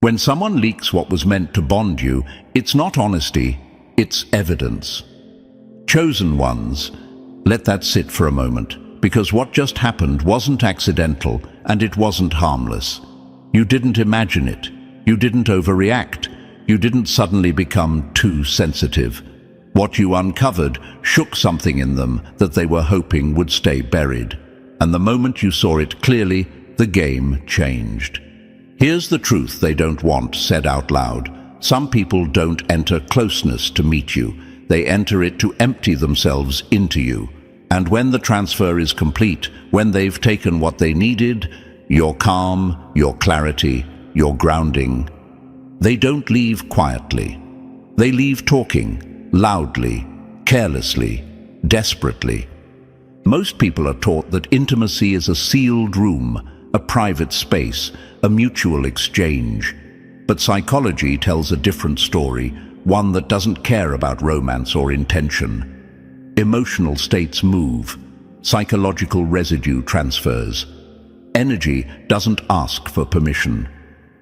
When someone leaks what was meant to bond you, it's not honesty, it's evidence. Chosen ones, let that sit for a moment, because what just happened wasn't accidental and it wasn't harmless. You didn't imagine it. You didn't overreact. You didn't suddenly become too sensitive. What you uncovered shook something in them that they were hoping would stay buried. And the moment you saw it clearly, the game changed. Here's the truth they don't want said out loud. Some people don't enter closeness to meet you. They enter it to empty themselves into you. And when the transfer is complete, when they've taken what they needed, your calm, your clarity, your grounding, they don't leave quietly. They leave talking, loudly, carelessly, desperately. Most people are taught that intimacy is a sealed room, a private space, a mutual exchange. But psychology tells a different story, one that doesn't care about romance or intention. Emotional states move. Psychological residue transfers. Energy doesn't ask for permission.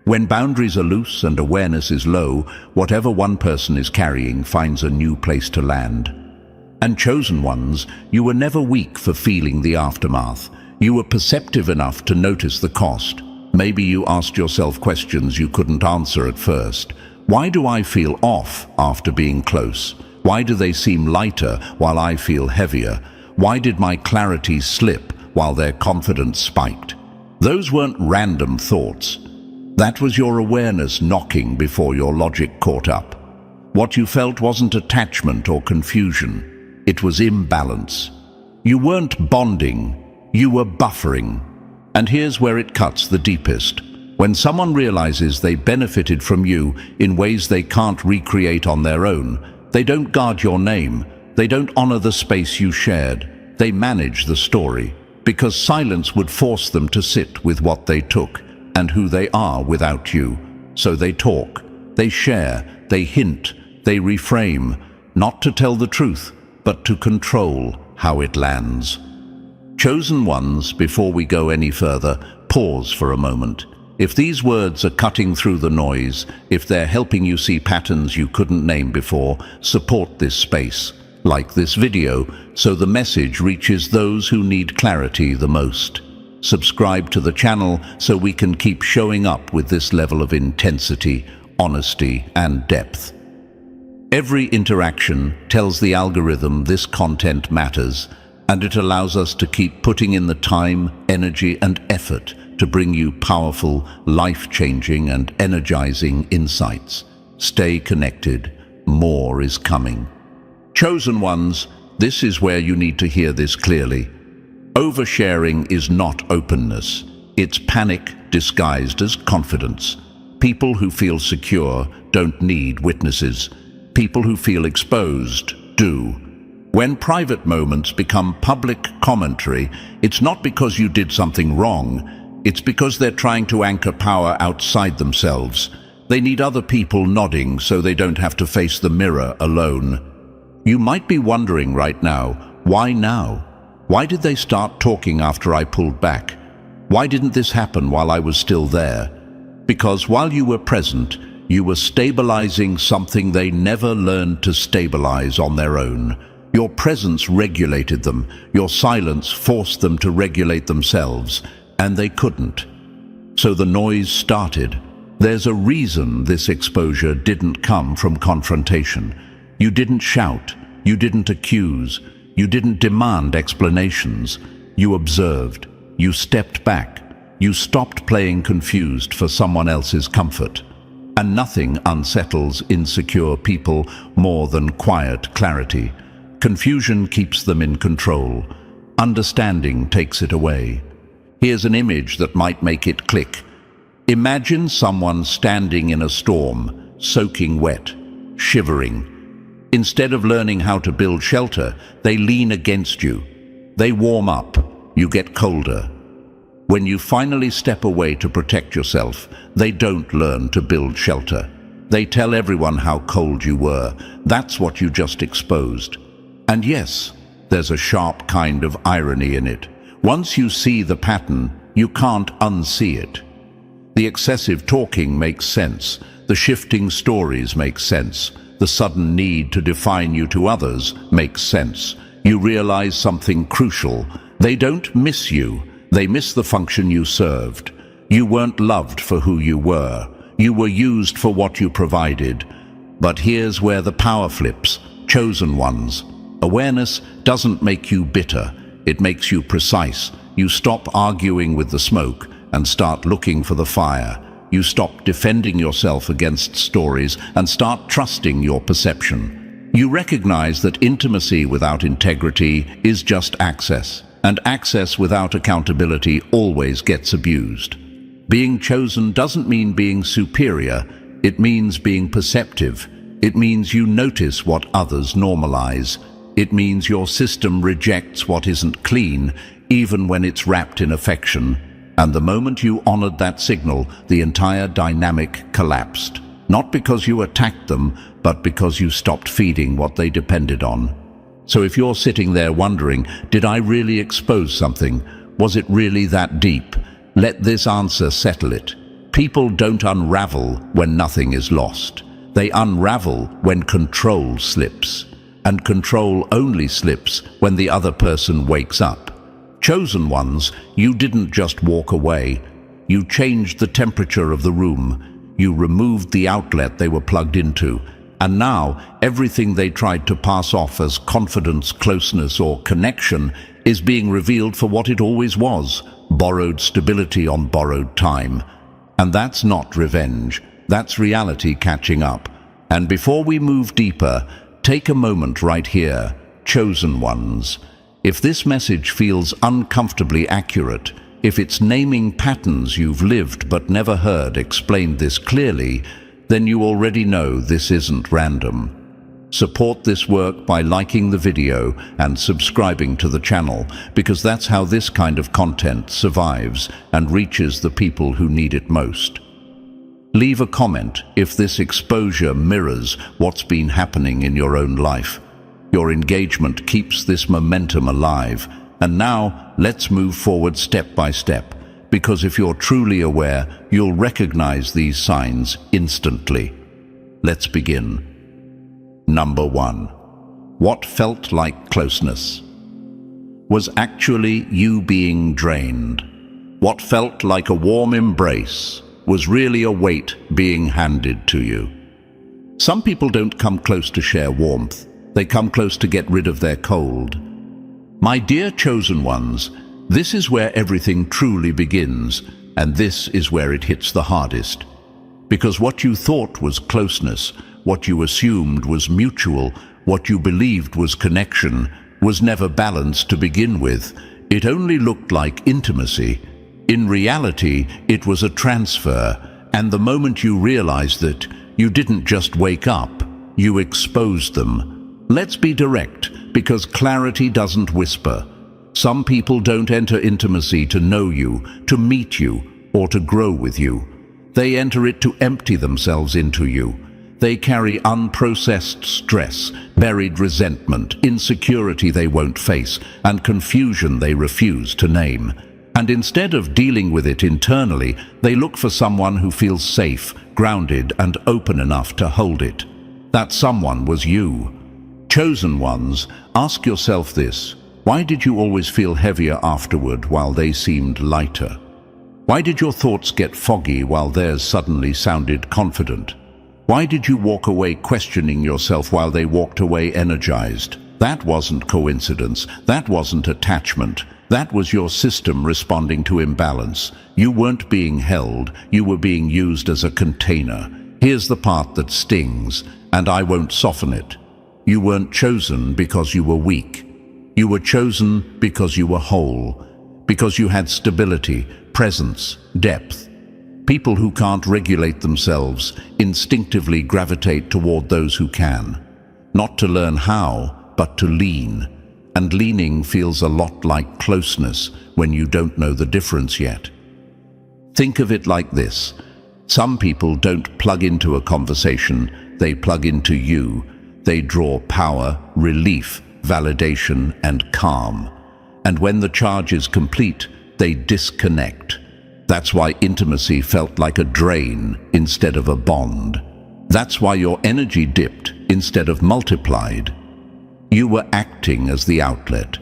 When boundaries are loose and awareness is low, whatever one person is carrying finds a new place to land. And chosen ones, you were never weak for feeling the aftermath. You were perceptive enough to notice the cost. Maybe you asked yourself questions you couldn't answer at first. Why do I feel off after being close? Why do they seem lighter while I feel heavier? Why did my clarity slip while their confidence spiked? Those weren't random thoughts. That was your awareness knocking before your logic caught up. What you felt wasn't attachment or confusion. It was imbalance. You weren't bonding, you were buffering. And here's where it cuts the deepest. When someone realizes they benefited from you in ways they can't recreate on their own, they don't guard your name, they don't honor the space you shared, they manage the story, because silence would force them to sit with what they took and who they are without you. So they talk, they share, they hint, they reframe, not to tell the truth, but to control how it lands. Chosen ones, before we go any further, pause for a moment. If these words are cutting through the noise, if they're helping you see patterns you couldn't name before, support this space, like this video, so the message reaches those who need clarity the most. Subscribe to the channel so we can keep showing up with this level of intensity, honesty, and depth. Every interaction tells the algorithm this content matters, and it allows us to keep putting in the time, energy, and effort to bring you powerful, life-changing, and energizing insights. Stay connected. More is coming. Chosen ones, this is where you need to hear this clearly. Oversharing is not openness. It's panic disguised as confidence. People who feel secure don't need witnesses. People who feel exposed do. When private moments become public commentary, it's not because you did something wrong. It's because they're trying to anchor power outside themselves. They need other people nodding so they don't have to face the mirror alone. You might be wondering right now, why now? Why did they start talking after I pulled back? Why didn't this happen while I was still there? Because while you were present, you were stabilizing something they never learned to stabilize on their own. Your presence regulated them. Your silence forced them to regulate themselves, and they couldn't. So the noise started. There's a reason this exposure didn't come from confrontation. You didn't shout. You didn't accuse. You didn't demand explanations. You observed. You stepped back. You stopped playing confused for someone else's comfort. And nothing unsettles insecure people more than quiet clarity. Confusion keeps them in control. Understanding takes it away. Here's an image that might make it click. Imagine someone standing in a storm, soaking wet, shivering. Instead of learning how to build shelter, they lean against you. They warm up. You get colder. When you finally step away to protect yourself, they don't learn to build shelter. They tell everyone how cold you were. That's what you just exposed. And yes, there's a sharp kind of irony in it. Once you see the pattern, you can't unsee it. The excessive talking makes sense. The shifting stories make sense. The sudden need to define you to others makes sense. You realize something crucial. They don't miss you. They miss the function you served. You weren't loved for who you were. You were used for what you provided. But here's where the power flips. Chosen ones. Awareness doesn't make you bitter. It makes you precise. You stop arguing with the smoke and start looking for the fire. You stop defending yourself against stories and start trusting your perception. You recognize that intimacy without integrity is just access, and access without accountability always gets abused. Being chosen doesn't mean being superior. It means being perceptive. It means you notice what others normalize. It means your system rejects what isn't clean, even when it's wrapped in affection. And the moment you honored that signal, the entire dynamic collapsed. Not because you attacked them, but because you stopped feeding what they depended on. So if you're sitting there wondering, did I really expose something? Was it really that deep? Let this answer settle it. People don't unravel when nothing is lost. They unravel when control slips. And control only slips when the other person wakes up. Chosen ones, you didn't just walk away. You changed the temperature of the room. You removed the outlet they were plugged into. And now, everything they tried to pass off as confidence, closeness, or connection is being revealed for what it always was: borrowed stability on borrowed time. And that's not revenge. That's reality catching up. And before we move deeper, take a moment right here, chosen ones. If this message feels uncomfortably accurate, if it's naming patterns you've lived but never heard explained this clearly, then you already know this isn't random. Support this work by liking the video and subscribing to the channel, because that's how this kind of content survives and reaches the people who need it most. Leave a comment if this exposure mirrors what's been happening in your own life. Your engagement keeps this momentum alive. And now, let's move forward step by step, because if you're truly aware, you'll recognize these signs instantly. Let's begin. Number 1. What felt like closeness was actually you being drained. What felt like a warm embrace was really a weight being handed to you. Some people don't come close to share warmth. They come close to get rid of their cold. My dear chosen ones, this is where everything truly begins, and this is where it hits the hardest. Because what you thought was closeness, what you assumed was mutual, what you believed was connection, was never balanced to begin with. It only looked like intimacy. In reality, it was a transfer, and the moment you realized that, you didn't just wake up, you exposed them. Let's be direct, because clarity doesn't whisper. Some people don't enter intimacy to know you, to meet you, or to grow with you. They enter it to empty themselves into you. They carry unprocessed stress, buried resentment, insecurity they won't face, and confusion they refuse to name. And instead of dealing with it internally, they look for someone who feels safe, grounded, and open enough to hold it. That someone was you. Chosen ones, ask yourself this: why did you always feel heavier afterward while they seemed lighter? Why did your thoughts get foggy while theirs suddenly sounded confident? Why did you walk away questioning yourself while they walked away energized? That wasn't coincidence. That wasn't attachment. That was your system responding to imbalance. You weren't being held. You were being used as a container. Here's the part that stings, and I won't soften it. You weren't chosen because you were weak. You were chosen because you were whole, because you had stability, presence, depth. People who can't regulate themselves instinctively gravitate toward those who can. Not to learn how, but to lean. And leaning feels a lot like closeness when you don't know the difference yet. Think of it like this. Some people don't plug into a conversation, they plug into you. They draw power, relief, validation, and calm. And when the charge is complete, they disconnect. That's why intimacy felt like a drain instead of a bond. That's why your energy dipped instead of multiplied. You were acting as the outlet.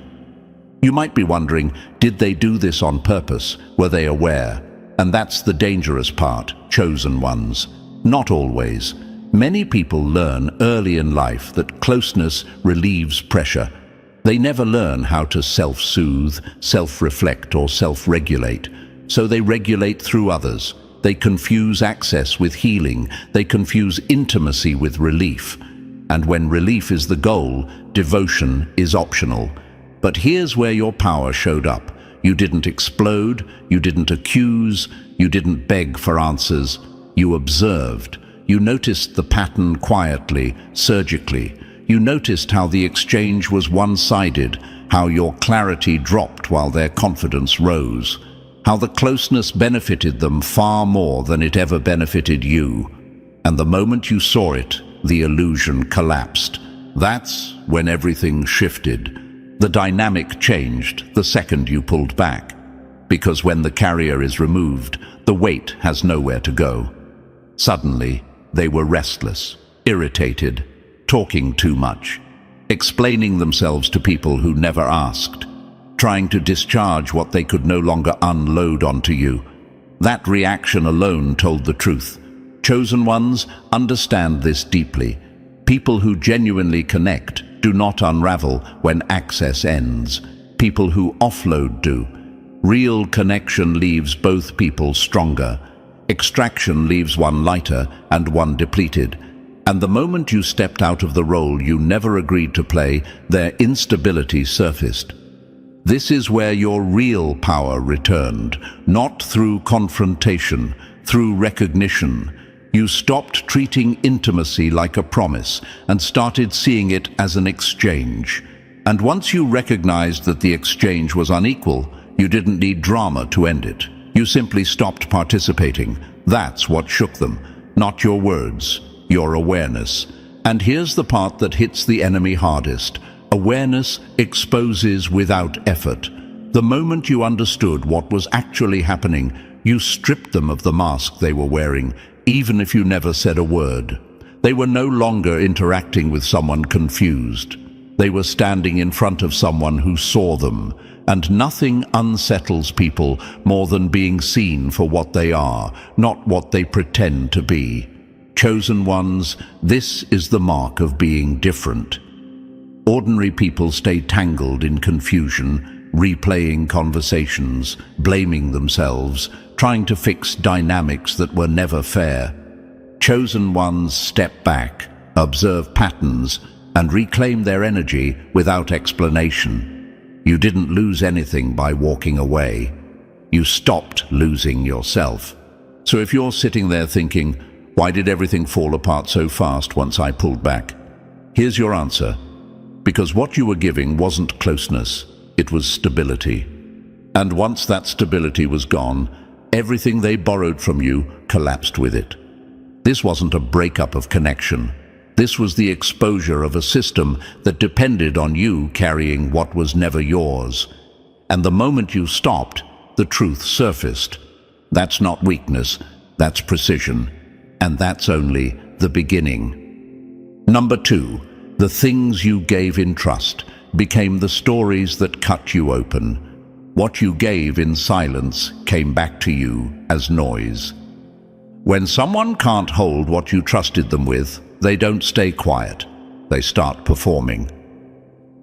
You might be wondering, did they do this on purpose? Were they aware? And that's the dangerous part, chosen ones. Not always. Many people learn early in life that closeness relieves pressure. They never learn how to self-soothe, self-reflect, or self-regulate. So they regulate through others. They confuse access with healing. They confuse intimacy with relief. And when relief is the goal, devotion is optional. But here's where your power showed up. You didn't explode, you didn't accuse, you didn't beg for answers. You observed. You noticed the pattern quietly, surgically. You noticed how the exchange was one-sided, how your clarity dropped while their confidence rose, how the closeness benefited them far more than it ever benefited you. And the moment you saw it, the illusion collapsed. That's when everything shifted. The dynamic changed the second you pulled back. Because when the carrier is removed, the weight has nowhere to go. Suddenly, they were restless, irritated, talking too much, explaining themselves to people who never asked, trying to discharge what they could no longer unload onto you. That reaction alone told the truth. Chosen ones understand this deeply. People who genuinely connect do not unravel when access ends. People who offload do. Real connection leaves both people stronger. Extraction leaves one lighter and one depleted. And the moment you stepped out of the role you never agreed to play, their instability surfaced. This is where your real power returned, not through confrontation, through recognition. You stopped treating intimacy like a promise and started seeing it as an exchange. And once you recognized that the exchange was unequal, you didn't need drama to end it. You simply stopped participating. That's what shook them. Not your words, your awareness. And here's the part that hits the enemy hardest. Awareness exposes without effort. The moment you understood what was actually happening, you stripped them of the mask they were wearing, even if you never said a word. They were no longer interacting with someone confused. They were standing in front of someone who saw them. And nothing unsettles people more than being seen for what they are, not what they pretend to be. Chosen ones, this is the mark of being different. Ordinary people stay tangled in confusion, replaying conversations, blaming themselves, trying to fix dynamics that were never fair. Chosen ones step back, observe patterns, and reclaim their energy without explanation. You didn't lose anything by walking away. You stopped losing yourself. So if you're sitting there thinking, why did everything fall apart so fast once I pulled back? Here's your answer. Because what you were giving wasn't closeness, it was stability. And once that stability was gone, everything they borrowed from you collapsed with it. This wasn't a breakup of connection. This was the exposure of a system that depended on you carrying what was never yours. And the moment you stopped, the truth surfaced. That's not weakness, that's precision. And that's only the beginning. Number 2, the things you gave in trust became the stories that cut you open. What you gave in silence came back to you as noise. When someone can't hold what you trusted them with, they don't stay quiet. They start performing.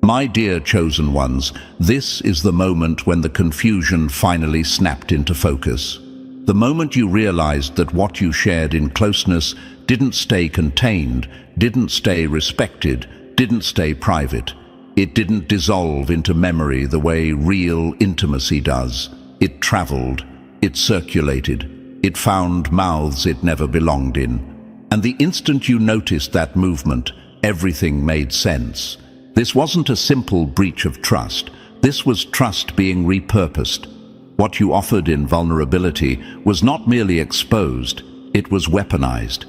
My dear chosen ones, this is the moment when the confusion finally snapped into focus. The moment you realized that what you shared in closeness didn't stay contained, didn't stay respected, didn't stay private. It didn't dissolve into memory the way real intimacy does. It traveled, it circulated, it found mouths it never belonged in. And the instant you noticed that movement, everything made sense. This wasn't a simple breach of trust. This was trust being repurposed. What you offered in vulnerability was not merely exposed, it was weaponized.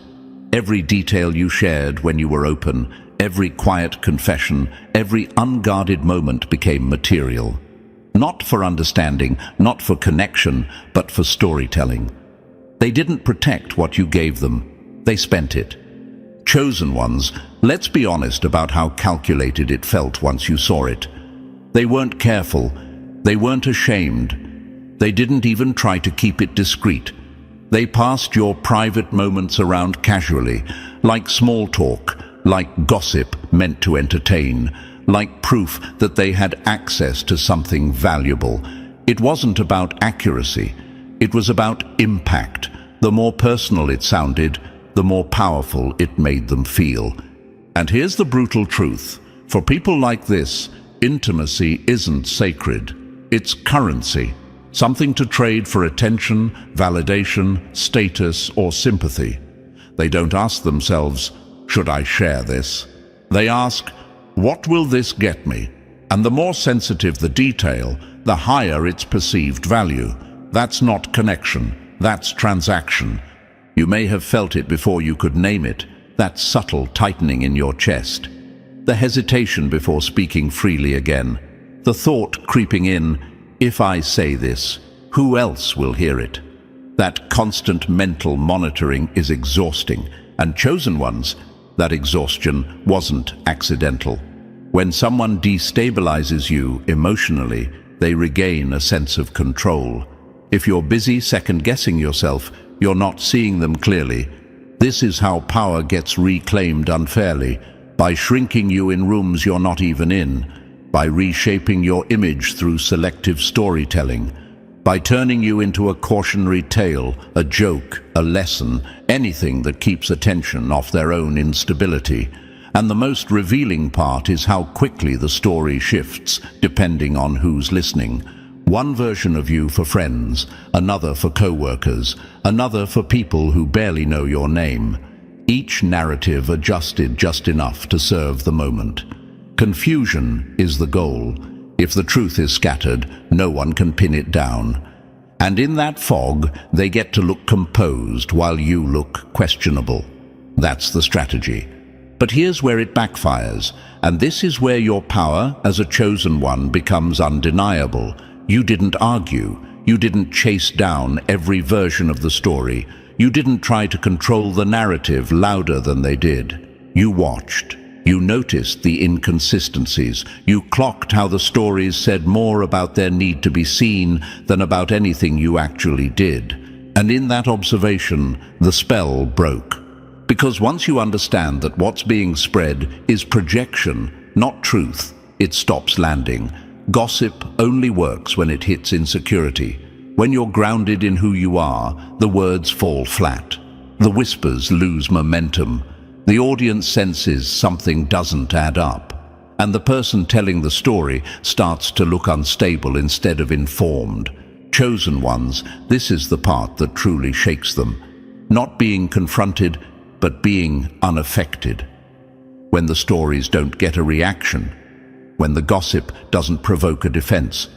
Every detail you shared when you were open, every quiet confession, every unguarded moment became material. Not for understanding, not for connection, but for storytelling. They didn't protect what you gave them. They spent it. Chosen ones, let's be honest about how calculated it felt once you saw it. They weren't careful. They weren't ashamed. They didn't even try to keep it discreet. They passed your private moments around casually, like small talk, like gossip meant to entertain, like proof that they had access to something valuable. It wasn't about accuracy. It was about impact. The more personal it sounded, the more powerful it made them feel. And here's the brutal truth. For people like this, intimacy isn't sacred. It's currency, something to trade for attention, validation, status, or sympathy. They don't ask themselves, should I share this? They ask, what will this get me? And the more sensitive the detail, the higher its perceived value. That's not connection, that's transaction. You may have felt it before you could name it, that subtle tightening in your chest. The hesitation before speaking freely again. The thought creeping in, if I say this, who else will hear it? That constant mental monitoring is exhausting, and chosen ones, that exhaustion wasn't accidental. When someone destabilizes you emotionally, they regain a sense of control. If you're busy second-guessing yourself, you're not seeing them clearly. This is how power gets reclaimed unfairly, by shrinking you in rooms you're not even in, by reshaping your image through selective storytelling, by turning you into a cautionary tale, a joke, a lesson, anything that keeps attention off their own instability. And the most revealing part is how quickly the story shifts, depending on who's listening. One version of you for friends, another for co-workers, another for people who barely know your name. Each narrative adjusted just enough to serve the moment. Confusion is the goal. If the truth is scattered, no one can pin it down. And in that fog, they get to look composed while you look questionable. That's the strategy. But here's where it backfires, and this is where your power as a chosen one becomes undeniable. You didn't argue. You didn't chase down every version of the story. You didn't try to control the narrative louder than they did. You watched. You noticed the inconsistencies. You clocked how the stories said more about their need to be seen than about anything you actually did. And in that observation, the spell broke. Because once you understand that what's being spread is projection, not truth, it stops landing. Gossip only works when it hits insecurity. When you're grounded in who you are, the words fall flat. The whispers lose momentum. The audience senses something doesn't add up. And the person telling the story starts to look unstable instead of informed. Chosen ones, this is the part that truly shakes them. Not being confronted, but being unaffected. When the stories don't get a reaction. When the gossip doesn't provoke a defense.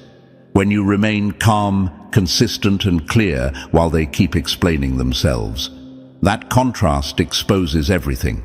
When you remain calm, consistent and clear while they keep explaining themselves. That contrast exposes everything.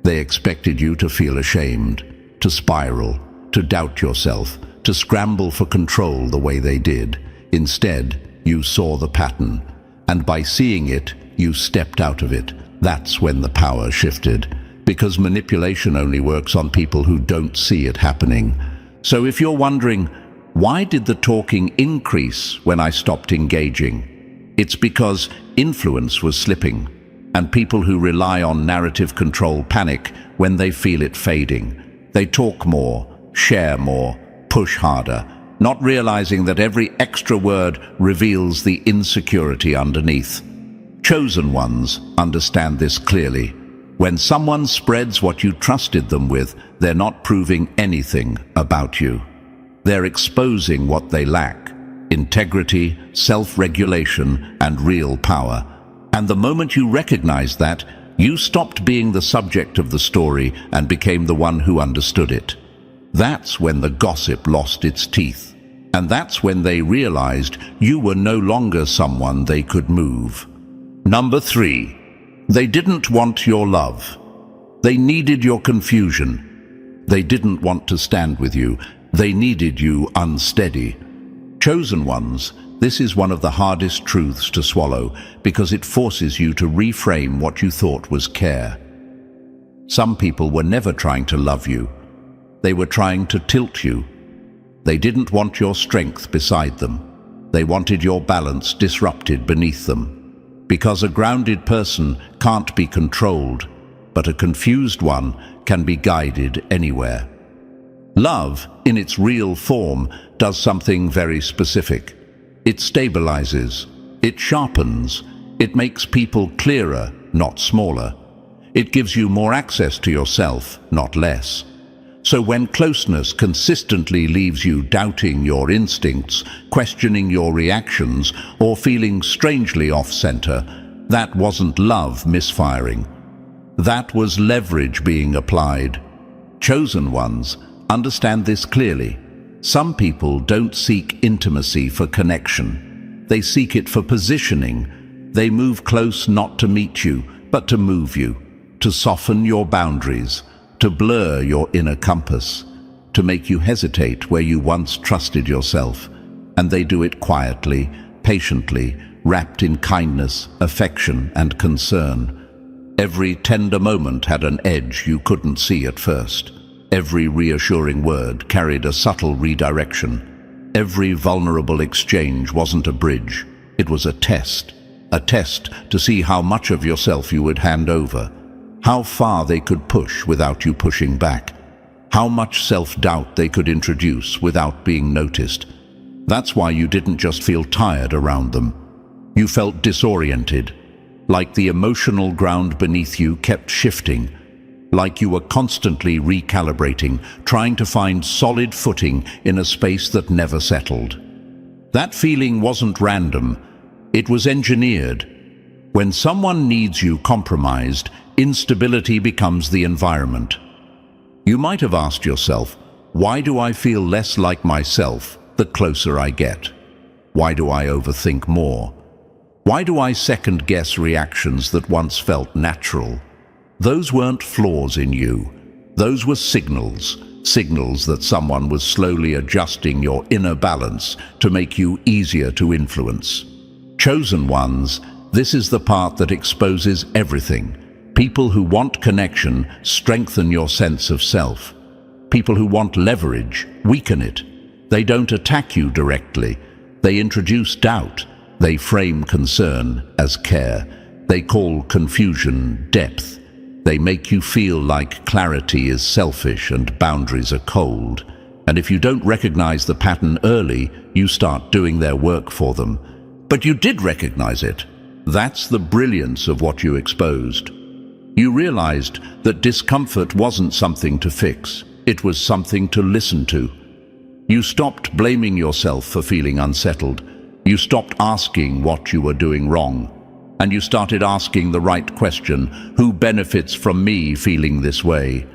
They expected you to feel ashamed, to spiral, to doubt yourself, to scramble for control the way they did. Instead, you saw the pattern, and by seeing it, you stepped out of it. That's when the power shifted. Because manipulation only works on people who don't see it happening. So if you're wondering, why did the talking increase when I stopped engaging? It's because influence was slipping, and people who rely on narrative control panic when they feel it fading. They talk more, share more, push harder, not realizing that every extra word reveals the insecurity underneath. Chosen ones understand this clearly. When someone spreads what you trusted them with, they're not proving anything about you. They're exposing what they lack: integrity, self-regulation, and real power. And the moment you recognize that, you stopped being the subject of the story and became the one who understood it. That's when the gossip lost its teeth. And that's when they realized you were no longer someone they could move. Number 3. They didn't want your love. They needed your confusion. They didn't want to stand with you. They needed you unsteady. Chosen ones, this is one of the hardest truths to swallow because it forces you to reframe what you thought was care. Some people were never trying to love you. They were trying to tilt you. They didn't want your strength beside them. They wanted your balance disrupted beneath them. Because a grounded person can't be controlled, but a confused one can be guided anywhere. Love, in its real form, does something very specific. It stabilizes, it sharpens, it makes people clearer, not smaller. It gives you more access to yourself, not less. So when closeness consistently leaves you doubting your instincts, questioning your reactions, or feeling strangely off-center, that wasn't love misfiring. That was leverage being applied. Chosen ones understand this clearly. Some people don't seek intimacy for connection. They seek it for positioning. They move close not to meet you, but to move you, to soften your boundaries, to blur your inner compass, to make you hesitate where you once trusted yourself. And they do it quietly, patiently, wrapped in kindness, affection, and concern. Every tender moment had an edge you couldn't see at first. Every reassuring word carried a subtle redirection. Every vulnerable exchange wasn't a bridge. It was a test to see how much of yourself you would hand over, how far they could push without you pushing back, how much self-doubt they could introduce without being noticed. That's why you didn't just feel tired around them. You felt disoriented, like the emotional ground beneath you kept shifting, like you were constantly recalibrating, trying to find solid footing in a space that never settled. That feeling wasn't random, it was engineered. When someone needs you compromised, instability becomes the environment. You might have asked yourself, why do I feel less like myself the closer I get? Why do I overthink more? Why do I second-guess reactions that once felt natural? Those weren't flaws in you. Those were signals that someone was slowly adjusting your inner balance to make you easier to influence. Chosen ones, this is the part that exposes everything. People who want connection strengthen your sense of self. People who want leverage weaken it. They don't attack you directly. They introduce doubt. They frame concern as care. They call confusion depth. They make you feel like clarity is selfish and boundaries are cold. And if you don't recognize the pattern early, you start doing their work for them. But you did recognize it. That's the brilliance of what you exposed. You realized that discomfort wasn't something to fix. It was something to listen to. You stopped blaming yourself for feeling unsettled. You stopped asking what you were doing wrong. And you started asking the right question: who benefits from me feeling this way?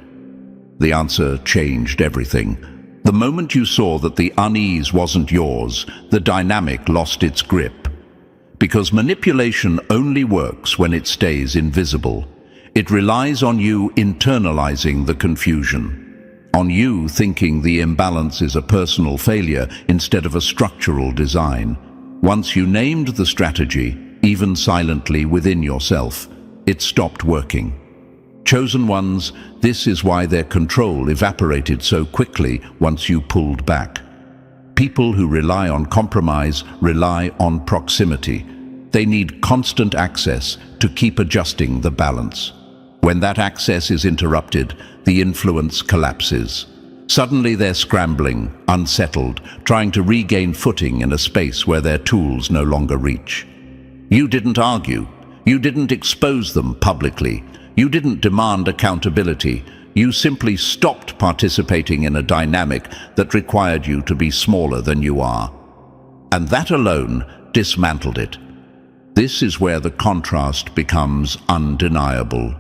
The answer changed everything. The moment you saw that the unease wasn't yours, the dynamic lost its grip. Because manipulation only works when it stays invisible. It relies on you internalizing the confusion, on you thinking the imbalance is a personal failure instead of a structural design. Once you named the strategy, even silently within yourself, it stopped working. Chosen ones, this is why their control evaporated so quickly once you pulled back. People who rely on compromise rely on proximity. They need constant access to keep adjusting the balance. When that access is interrupted, the influence collapses. Suddenly they're scrambling, unsettled, trying to regain footing in a space where their tools no longer reach. You didn't argue. You didn't expose them publicly. You didn't demand accountability. You simply stopped participating in a dynamic that required you to be smaller than you are. And that alone dismantled it. This is where the contrast becomes undeniable.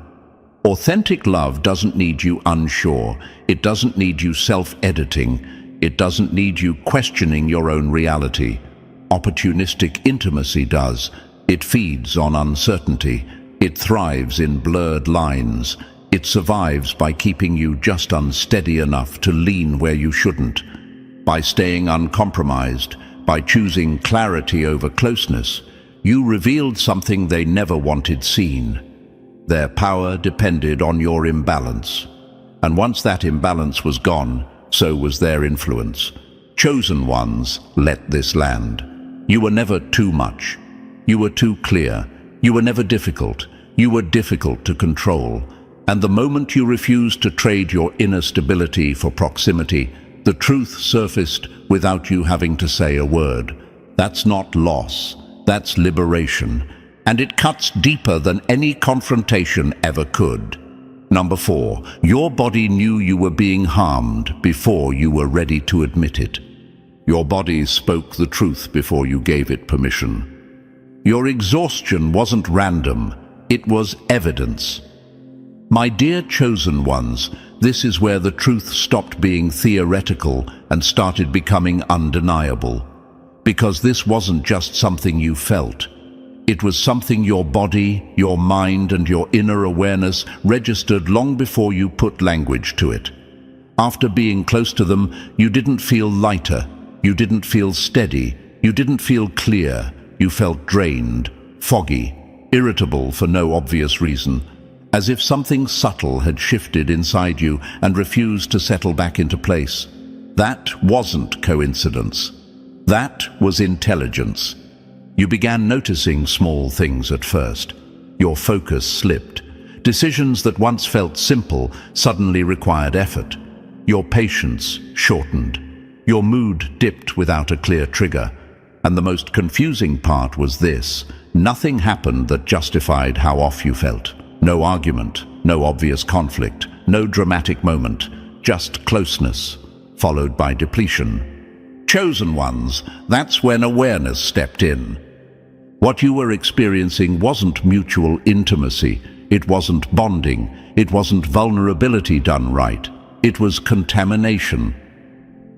Authentic love doesn't need you unsure. It doesn't need you self-editing. It doesn't need you questioning your own reality. Opportunistic intimacy does. It feeds on uncertainty. It thrives in blurred lines. It survives by keeping you just unsteady enough to lean where you shouldn't. By staying uncompromised, By choosing clarity over closeness, you revealed something they never wanted seen. Their power depended on your imbalance. And once that imbalance was gone, so was their influence. Chosen ones let this land. You were never too much. You were too clear. You were never difficult. You were difficult to control. And the moment you refused to trade your inner stability for proximity, the truth surfaced without you having to say a word. That's not loss. That's liberation. And it cuts deeper than any confrontation ever could. Number 4, your body knew you were being harmed before you were ready to admit it. Your body spoke the truth before you gave it permission. Your exhaustion wasn't random, it was evidence. My dear chosen ones, this is where the truth stopped being theoretical and started becoming undeniable. Because this wasn't just something you felt. It was something your body, your mind, and your inner awareness registered long before you put language to it. After being close to them, you didn't feel lighter, you didn't feel steady, you didn't feel clear, you felt drained, foggy, irritable for no obvious reason, as if something subtle had shifted inside you and refused to settle back into place. That wasn't coincidence. That was intelligence. You began noticing small things at first. Your focus slipped. Decisions that once felt simple suddenly required effort. Your patience shortened. Your mood dipped without a clear trigger. And the most confusing part was this: nothing happened that justified how off you felt. No argument, no obvious conflict, no dramatic moment, just closeness, followed by depletion. Chosen ones, that's when awareness stepped in. What you were experiencing wasn't mutual intimacy, it wasn't bonding, it wasn't vulnerability done right, it was contamination.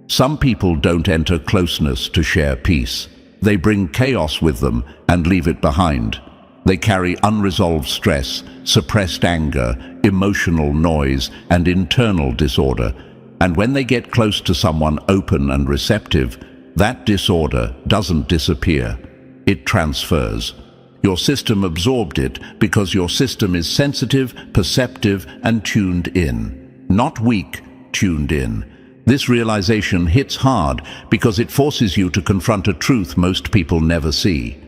Some people don't enter closeness to share peace. They bring chaos with them and leave it behind. They carry unresolved stress, suppressed anger, emotional noise, and internal disorder. And when they get close to someone open and receptive, that disorder doesn't disappear. It transfers. Your system absorbed it because your system is sensitive, perceptive, and tuned in. Not weak, tuned in. This realization hits hard because it forces you to confront a truth most people never see.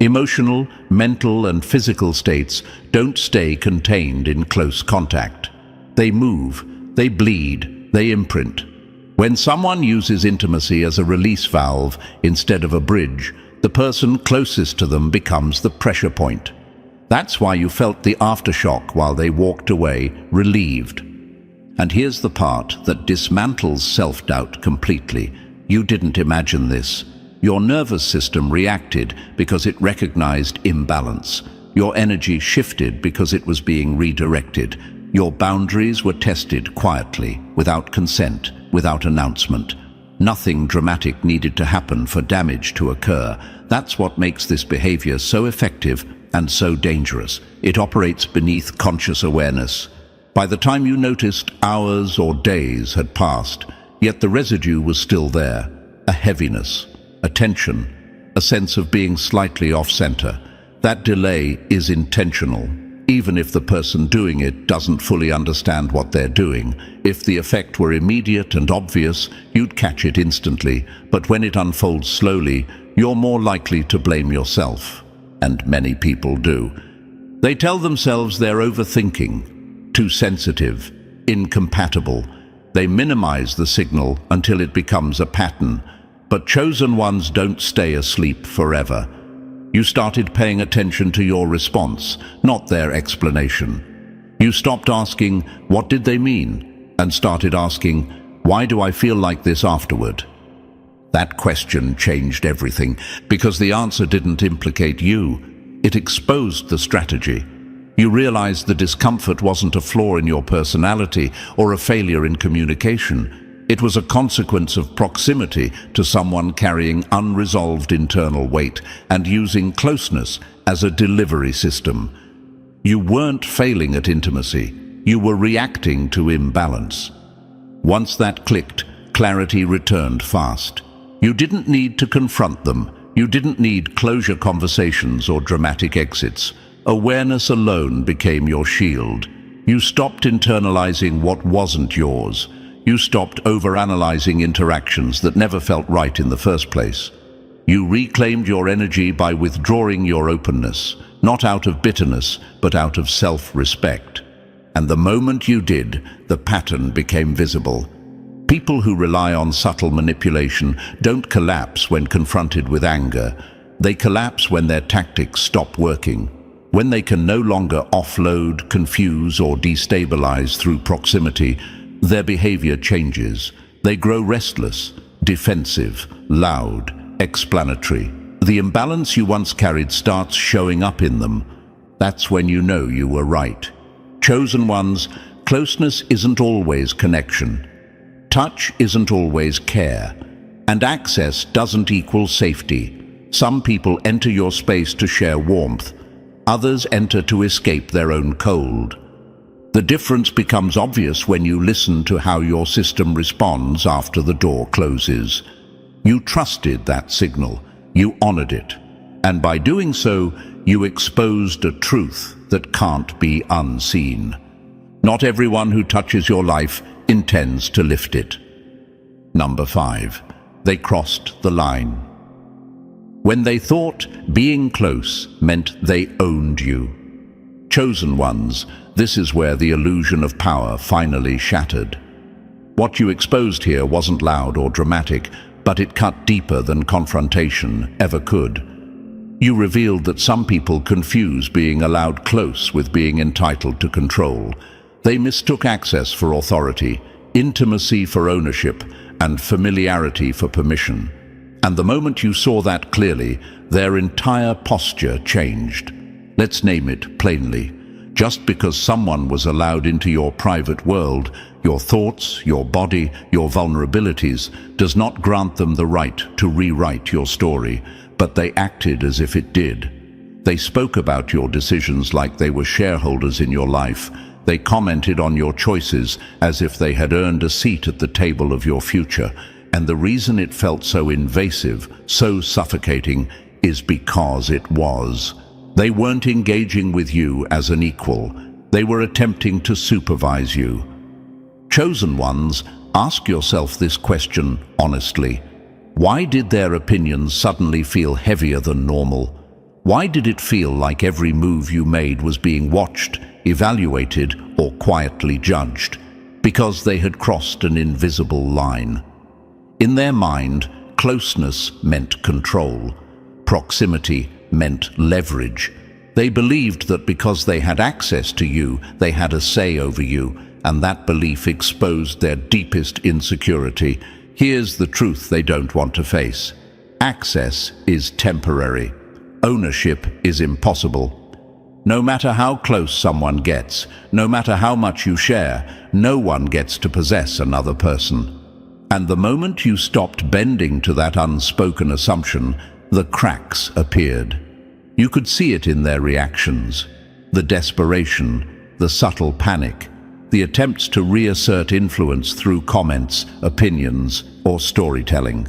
Emotional, mental, and physical states don't stay contained in close contact. They move, they bleed, they imprint. When someone uses intimacy as a release valve instead of a bridge, the person closest to them becomes the pressure point. That's why you felt the aftershock while they walked away, relieved. And here's the part that dismantles self-doubt completely. You didn't imagine this. Your nervous system reacted because it recognized imbalance. Your energy shifted because it was being redirected. Your boundaries were tested quietly, without consent, without announcement. Nothing dramatic needed to happen for damage to occur. That's what makes this behavior so effective and so dangerous. It operates beneath conscious awareness. By the time you noticed, hours or days had passed, yet the residue was still there. A heaviness, a tension, a sense of being slightly off-center. That delay is intentional, even if the person doing it doesn't fully understand what they're doing. If the effect were immediate and obvious, you'd catch it instantly, but when it unfolds slowly, you're more likely to blame yourself. And many people do. They tell themselves they're overthinking, too sensitive, incompatible. They minimize the signal until it becomes a pattern. But chosen ones don't stay asleep forever. You started paying attention to your response, not their explanation. You stopped asking, what did they mean? And started asking, why do I feel like this afterward? That question changed everything, because the answer didn't implicate you. It exposed the strategy. You realized the discomfort wasn't a flaw in your personality or a failure in communication. It was a consequence of proximity to someone carrying unresolved internal weight and using closeness as a delivery system. You weren't failing at intimacy. You were reacting to imbalance. Once that clicked, clarity returned fast. You didn't need to confront them. You didn't need closure conversations or dramatic exits. Awareness alone became your shield. You stopped internalizing what wasn't yours. You stopped overanalyzing interactions that never felt right in the first place. You reclaimed your energy by withdrawing your openness, not out of bitterness, but out of self-respect. And the moment you did, the pattern became visible. People who rely on subtle manipulation don't collapse when confronted with anger. They collapse when their tactics stop working. When they can no longer offload, confuse, or destabilize through proximity, their behavior changes. They grow restless, defensive, loud, explanatory. The imbalance you once carried starts showing up in them. That's when you know you were right. Chosen ones, closeness isn't always connection. Touch isn't always care. And access doesn't equal safety. Some people enter your space to share warmth. Others enter to escape their own cold. The difference becomes obvious when you listen to how your system responds after the door closes. You trusted that signal. You honored it. And by doing so, you exposed a truth that can't be unseen. Not everyone who touches your life intends to lift it. Number 5. They crossed the line. When they thought being close meant they owned you. Chosen ones, this is where the illusion of power finally shattered. What you exposed here wasn't loud or dramatic, but it cut deeper than confrontation ever could. You revealed that some people confuse being allowed close with being entitled to control. They mistook access for authority, intimacy for ownership, and familiarity for permission. And the moment you saw that clearly, their entire posture changed. Let's name it plainly. Just because someone was allowed into your private world, your thoughts, your body, your vulnerabilities, does not grant them the right to rewrite your story, but they acted as if it did. They spoke about your decisions like they were shareholders in your life. They commented on your choices as if they had earned a seat at the table of your future. And the reason it felt so invasive, so suffocating, is because it was. They weren't engaging with you as an equal. They were attempting to supervise you. Chosen ones, ask yourself this question honestly. Why did their opinions suddenly feel heavier than normal? Why did it feel like every move you made was being watched, evaluated, or quietly judged? Because they had crossed an invisible line. In their mind, closeness meant control. Proximity meant leverage. They believed that because they had access to you, they had a say over you, and that belief exposed their deepest insecurity. Here's the truth they don't want to face. Access is temporary. Ownership is impossible. No matter how close someone gets, no matter how much you share, no one gets to possess another person. And the moment you stopped bending to that unspoken assumption, the cracks appeared. You could see it in their reactions. The desperation, the subtle panic, the attempts to reassert influence through comments, opinions, or storytelling.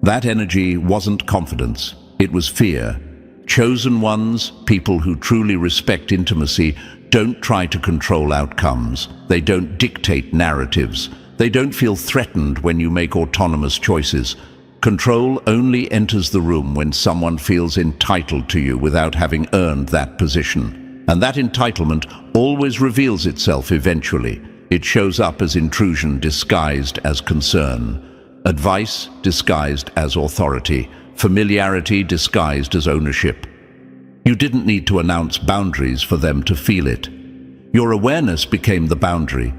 That energy wasn't confidence, it was fear. Chosen ones, people who truly respect intimacy, don't try to control outcomes. They don't dictate narratives. They don't feel threatened when you make autonomous choices. Control only enters the room when someone feels entitled to you without having earned that position. And that entitlement always reveals itself eventually. It shows up as intrusion disguised as concern, advice disguised as authority, familiarity disguised as ownership. You didn't need to announce boundaries for them to feel it. Your awareness became the boundary.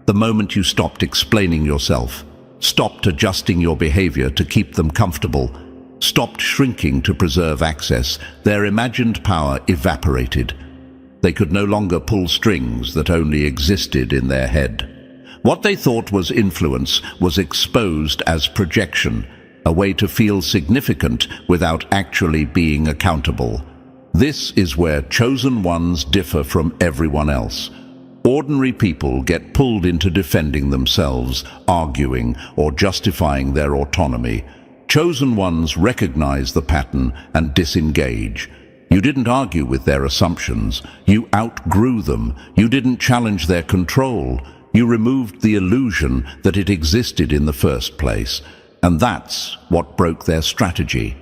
The moment you stopped explaining yourself, stopped adjusting your behavior to keep them comfortable, stopped shrinking to preserve access, their imagined power evaporated. They could no longer pull strings that only existed in their head. What they thought was influence was exposed as projection, a way to feel significant without actually being accountable. This is where chosen ones differ from everyone else. Ordinary people get pulled into defending themselves, arguing, or justifying their autonomy. Chosen ones recognize the pattern and disengage. You didn't argue with their assumptions. You outgrew them. You didn't challenge their control. You removed the illusion that it existed in the first place. And that's what broke their strategy.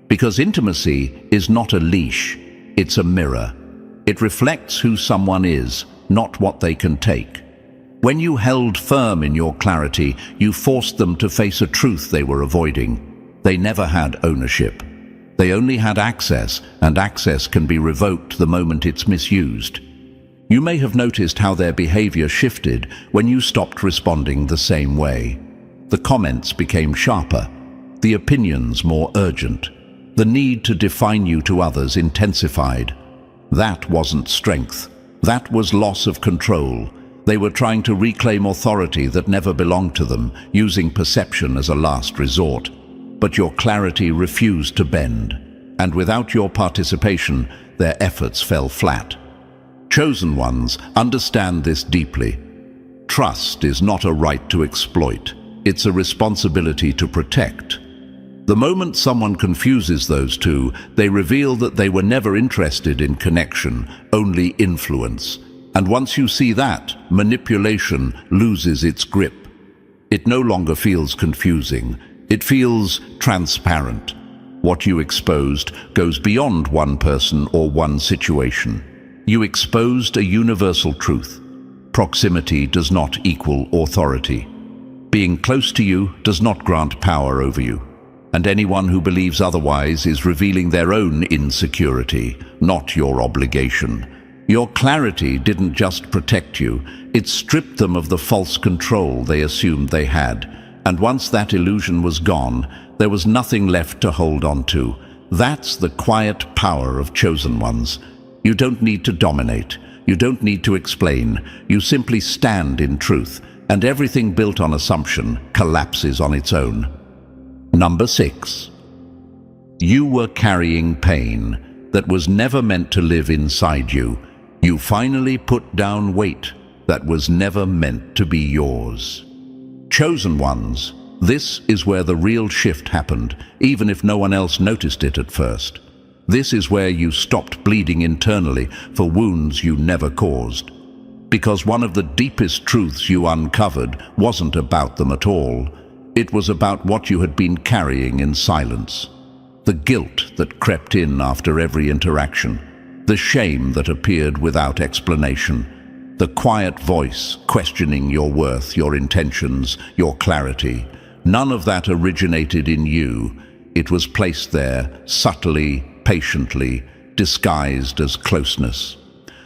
Because intimacy is not a leash, it's a mirror. It reflects who someone is, not what they can take. When you held firm in your clarity, you forced them to face a truth they were avoiding. They never had ownership. They only had access, and access can be revoked the moment it's misused. You may have noticed how their behavior shifted when you stopped responding the same way. The comments became sharper, the opinions more urgent. The need to define you to others intensified. That wasn't strength. That was loss of control. They were trying to reclaim authority that never belonged to them, using perception as a last resort. But your clarity refused to bend, and without your participation, their efforts fell flat. Chosen ones understand this deeply. Trust is not a right to exploit. It's a responsibility to protect. The moment someone confuses those two, they reveal that they were never interested in connection, only influence. And once you see that, manipulation loses its grip. It no longer feels confusing. It feels transparent. What you exposed goes beyond one person or one situation. You exposed a universal truth. Proximity does not equal authority. Being close to you does not grant power over you. And anyone who believes otherwise is revealing their own insecurity, not your obligation. Your clarity didn't just protect you, it stripped them of the false control they assumed they had. And once that illusion was gone, there was nothing left to hold on to. That's the quiet power of chosen ones. You don't need to dominate. You don't need to explain. You simply stand in truth, and everything built on assumption collapses on its own. Number 6. You were carrying pain that was never meant to live inside you. You finally put down weight that was never meant to be yours. Chosen ones, this is where the real shift happened, even if no one else noticed it at first. This is where you stopped bleeding internally for wounds you never caused. Because one of the deepest truths you uncovered wasn't about them at all. It was about what you had been carrying in silence. The guilt that crept in after every interaction. The shame that appeared without explanation. The quiet voice questioning your worth, your intentions, your clarity. None of that originated in you. It was placed there, subtly, patiently, disguised as closeness.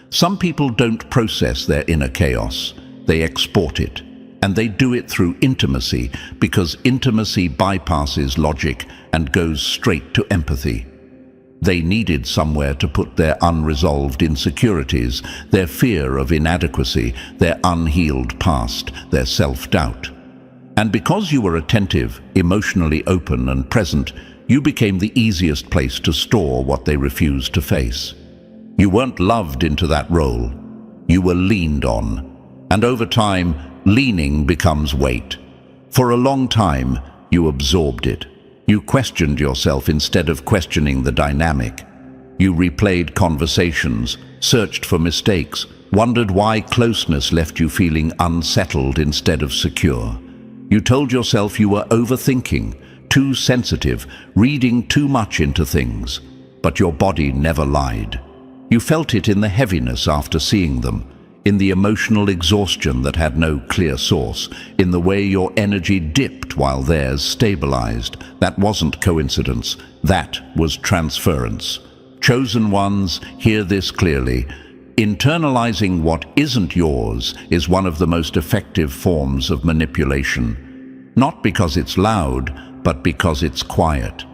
Some people don't process their inner chaos. They export it. And they do it through intimacy, because intimacy bypasses logic and goes straight to empathy. They needed somewhere to put their unresolved insecurities, their fear of inadequacy, their unhealed past, their self-doubt. And because you were attentive, emotionally open and present, you became the easiest place to store what they refused to face. You weren't loved into that role. You were leaned on. And over time, leaning becomes weight. For a long time, you absorbed it. You questioned yourself instead of questioning the dynamic. You replayed conversations, searched for mistakes, wondered why closeness left you feeling unsettled instead of secure. You told yourself you were overthinking, too sensitive, reading too much into things. But your body never lied. You felt it in the heaviness after seeing them, in the emotional exhaustion that had no clear source, in the way your energy dipped while theirs stabilized. That wasn't coincidence, that was transference. Chosen ones, hear this clearly. Internalizing what isn't yours is one of the most effective forms of manipulation. Not because it's loud, but because it's quiet.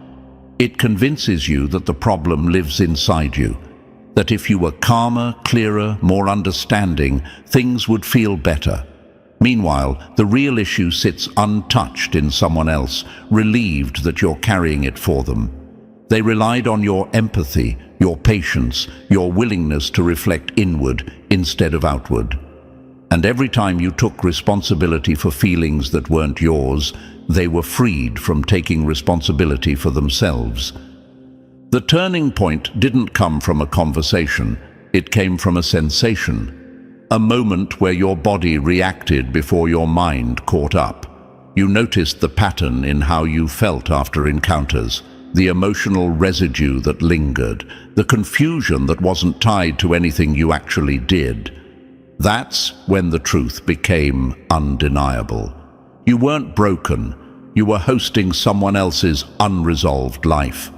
It convinces you that the problem lives inside you. That if you were calmer, clearer, more understanding, things would feel better. Meanwhile, the real issue sits untouched in someone else, relieved that you're carrying it for them. They relied on your empathy, your patience, your willingness to reflect inward instead of outward. And every time you took responsibility for feelings that weren't yours, They were freed from taking responsibility for themselves. The turning point didn't come from a conversation, it came from a sensation. A moment where your body reacted before your mind caught up. You noticed the pattern in how you felt after encounters, the emotional residue that lingered, the confusion that wasn't tied to anything you actually did. That's when the truth became undeniable. You weren't broken, you were hosting someone else's unresolved life.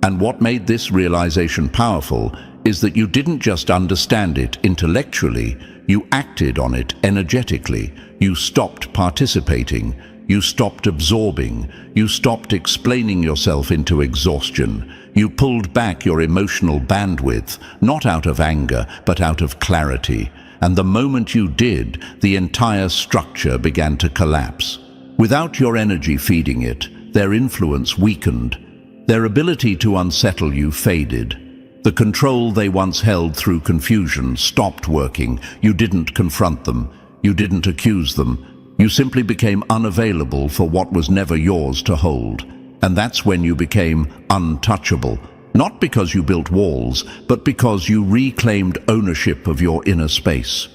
And what made this realization powerful is that you didn't just understand it intellectually, you acted on it energetically. You stopped participating, you stopped absorbing, you stopped explaining yourself into exhaustion. You pulled back your emotional bandwidth, not out of anger, but out of clarity. And the moment you did, the entire structure began to collapse. Without your energy feeding it, their influence weakened. Their ability to unsettle you faded. The control they once held through confusion stopped working. You didn't confront them. You didn't accuse them. You simply became unavailable for what was never yours to hold. And that's when you became untouchable. Not because you built walls, but because you reclaimed ownership of your inner space.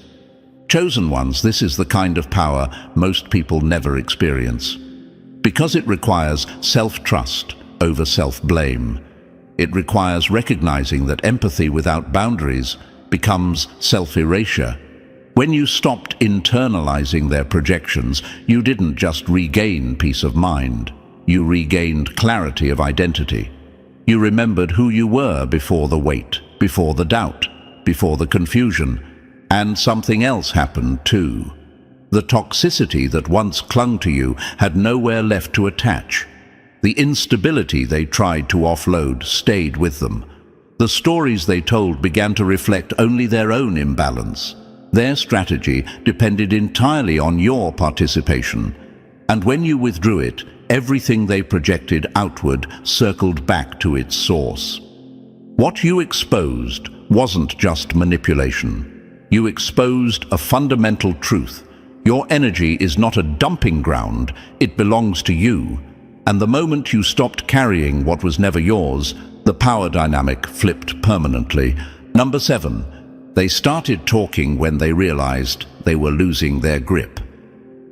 Chosen ones, this is the kind of power most people never experience. Because it requires self-trust over self-blame. It requires recognizing that empathy without boundaries becomes self-erasure. When you stopped internalizing their projections, you didn't just regain peace of mind. You regained clarity of identity. You remembered who you were before the weight, before the doubt, before the confusion. And something else happened too. The toxicity that once clung to you had nowhere left to attach. The instability they tried to offload stayed with them. The stories they told began to reflect only their own imbalance. Their strategy depended entirely on your participation. And when you withdrew it, everything they projected outward circled back to its source. What you exposed wasn't just manipulation. You exposed a fundamental truth. Your energy is not a dumping ground, it belongs to you. And the moment you stopped carrying what was never yours, the power dynamic flipped permanently. Number 7, they started talking when they realized they were losing their grip.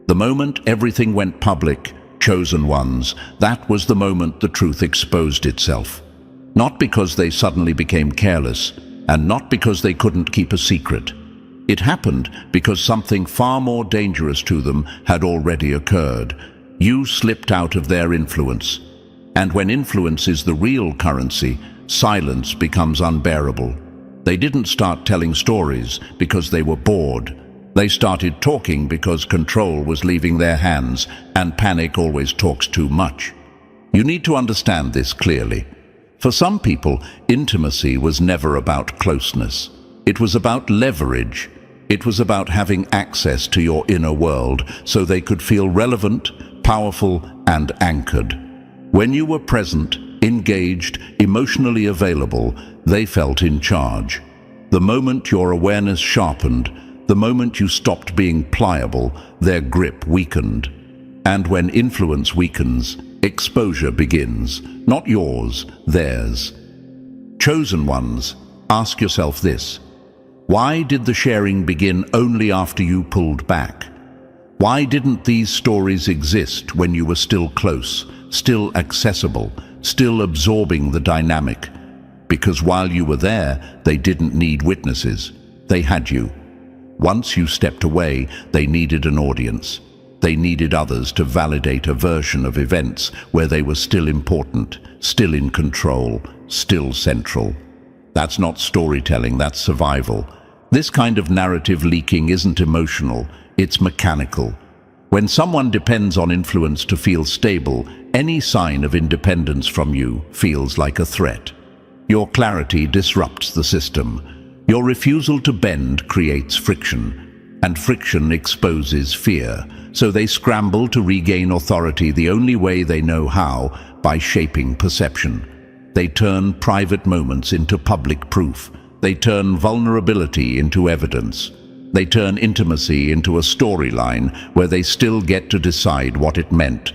The moment everything went public, chosen ones, that was the moment the truth exposed itself. Not because they suddenly became careless, and not because they couldn't keep a secret. It happened because something far more dangerous to them had already occurred. You slipped out of their influence. And when influence is the real currency, silence becomes unbearable. They didn't start telling stories because they were bored. They started talking because control was leaving their hands, and panic always talks too much. You need to understand this clearly. For some people, intimacy was never about closeness. It was about leverage. It was about having access to your inner world so they could feel relevant, powerful, and anchored. When you were present, engaged, emotionally available, they felt in charge. The moment your awareness sharpened, the moment you stopped being pliable, their grip weakened. And when influence weakens, exposure begins. Not yours, theirs. Chosen ones, ask yourself this. Why did the sharing begin only after you pulled back? Why didn't these stories exist when you were still close, still accessible, still absorbing the dynamic? Because while you were there, they didn't need witnesses. They had you. Once you stepped away, they needed an audience. They needed others to validate a version of events where they were still important, still in control, still central. That's not storytelling, that's survival. This kind of narrative leaking isn't emotional, it's mechanical. When someone depends on influence to feel stable, any sign of independence from you feels like a threat. Your clarity disrupts the system. Your refusal to bend creates friction, and friction exposes fear. So they scramble to regain authority the only way they know how, by shaping perception. They turn private moments into public proof. They turn vulnerability into evidence. They turn intimacy into a storyline where they still get to decide what it meant.